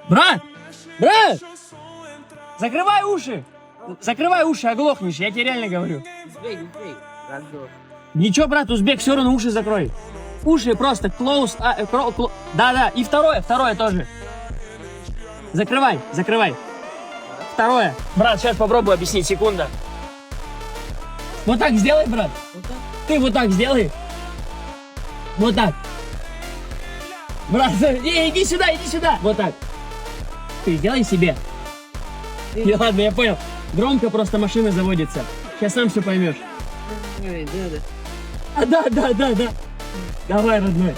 Брат! Брат! Закрывай уши! Закрывай уши, оглохнешь, я тебе реально говорю. Ничего, брат, узбек, все равно уши закрой. Уши просто close, да, и второе тоже. Закрывай. Второе. Брат, сейчас попробую объяснить, секунда. Вот так сделай, брат. Ты вот так сделай. Вот так. Брат, иди сюда. Вот так. Ты сделай себе. Ладно, я понял. Громко просто машина заводится. Сейчас сам все поймешь. Да. Давай, родной.